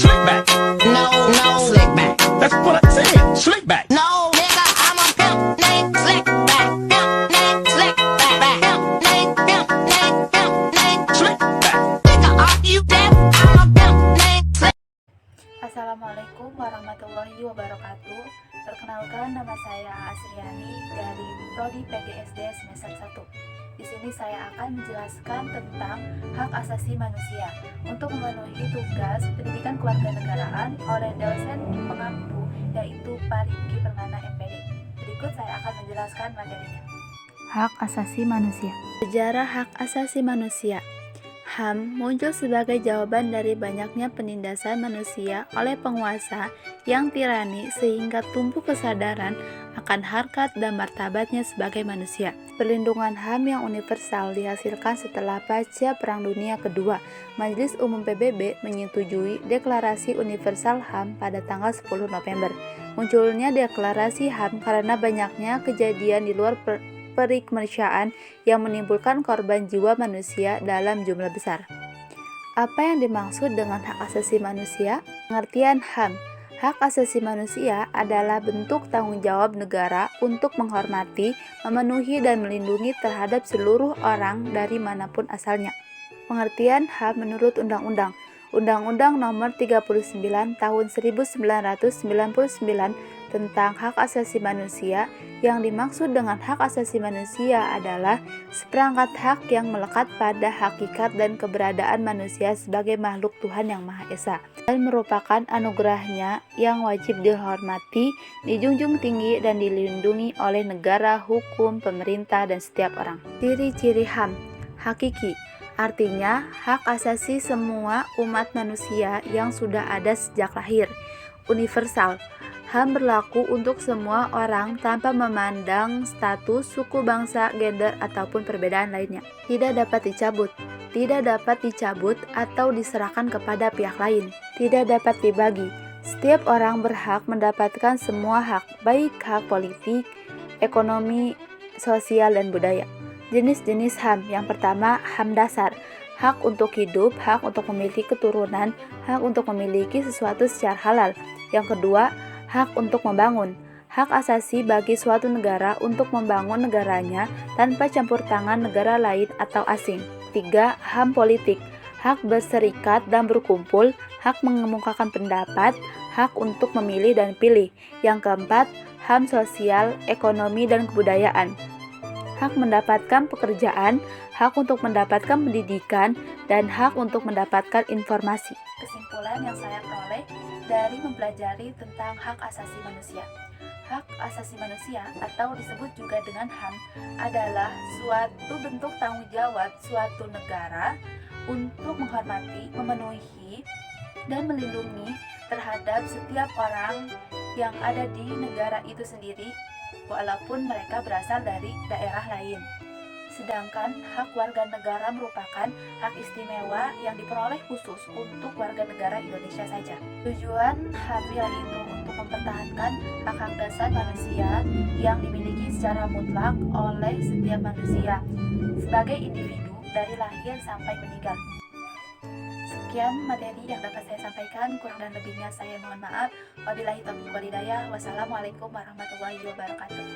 Slick back. No, no, slick back. That's what I said. Slick back. No, nigga, I'm a pimp named Slick back. Pimp named Slick back. Pimp named Slick back. Nigga, are you deaf? I'm a pimp named Slick. Assalamualaikum warahmatullahi wabarakatuh. Perkenalkan, nama saya Asriani dari Prodi PGSD semester 1. Di sini saya akan menjelaskan tentang hak asasi manusia untuk memenuhi tugas pendidikan kewarganegaraan oleh dosen pengampu, yaitu Pak Rifki Permana MPD. Berikut saya akan menjelaskan materinya. Hak asasi manusia. Sejarah hak asasi manusia. HAM muncul sebagai jawaban dari banyaknya penindasan manusia oleh penguasa yang tirani sehingga tumbuh kesadaran akan harkat dan martabatnya sebagai manusia. Perlindungan HAM yang universal dihasilkan setelah pasca Perang Dunia Kedua. Majelis Umum PBB menyetujui Deklarasi Universal HAM pada tanggal 10 November. Munculnya deklarasi HAM karena banyaknya kejadian di luar perikemanusiaan yang menimbulkan korban jiwa manusia dalam jumlah besar. Apa yang dimaksud dengan hak asasi manusia? Pengertian HAM. Hak asasi manusia adalah bentuk tanggung jawab negara untuk menghormati, memenuhi, dan melindungi terhadap seluruh orang dari manapun asalnya. Pengertian HAM menurut Undang-Undang Nomor 39 Tahun 1999 tentang Hak Asasi Manusia. Yang dimaksud dengan hak asasi manusia adalah seperangkat hak yang melekat pada hakikat dan keberadaan manusia sebagai makhluk Tuhan Yang Maha Esa dan merupakan anugerahnya yang wajib dihormati, dijunjung tinggi, dan dilindungi oleh negara, hukum, pemerintah, dan setiap orang. Ciri-ciri HAM. Hakiki, artinya hak asasi semua umat manusia yang sudah ada sejak lahir. Universal, HAM berlaku untuk semua orang tanpa memandang status, suku, bangsa, gender, ataupun perbedaan lainnya. Tidak dapat dicabut atau diserahkan kepada pihak lain. Tidak dapat dibagi. Setiap orang berhak mendapatkan semua hak, baik hak politik, ekonomi, sosial, dan budaya. Jenis-jenis HAM. Yang pertama, HAM dasar. Hak untuk hidup, hak untuk memiliki keturunan, hak untuk memiliki sesuatu secara halal. Yang kedua, hak untuk membangun. Hak asasi bagi suatu negara untuk membangun negaranya tanpa campur tangan negara lain atau asing. 3. HAM politik. Hak berserikat dan berkumpul, hak mengemukakan pendapat, hak untuk memilih dan pilih. Yang keempat, HAM sosial, ekonomi, dan kebudayaan. Hak mendapatkan pekerjaan, hak untuk mendapatkan pendidikan, dan hak untuk mendapatkan informasi. Kesimpulan yang saya peroleh dari mempelajari tentang hak asasi manusia. Hak asasi manusia atau disebut juga dengan HAM adalah suatu bentuk tanggung jawab suatu negara untuk menghormati, memenuhi, dan melindungi terhadap setiap orang yang ada di negara itu sendiri, walaupun mereka berasal dari daerah lain. Sedangkan hak warga negara merupakan hak istimewa yang diperoleh khusus untuk warga negara Indonesia saja. Tujuan HAM yaitu untuk mempertahankan hak-hak dasar manusia yang dimiliki secara mutlak oleh setiap manusia sebagai individu dari lahir sampai meninggal. Sekian materi yang dapat saya sampaikan, kurang dan lebihnya saya mohon maaf. Wabillahi taufiq wal hidayah. Wassalamualaikum warahmatullahi wabarakatuh.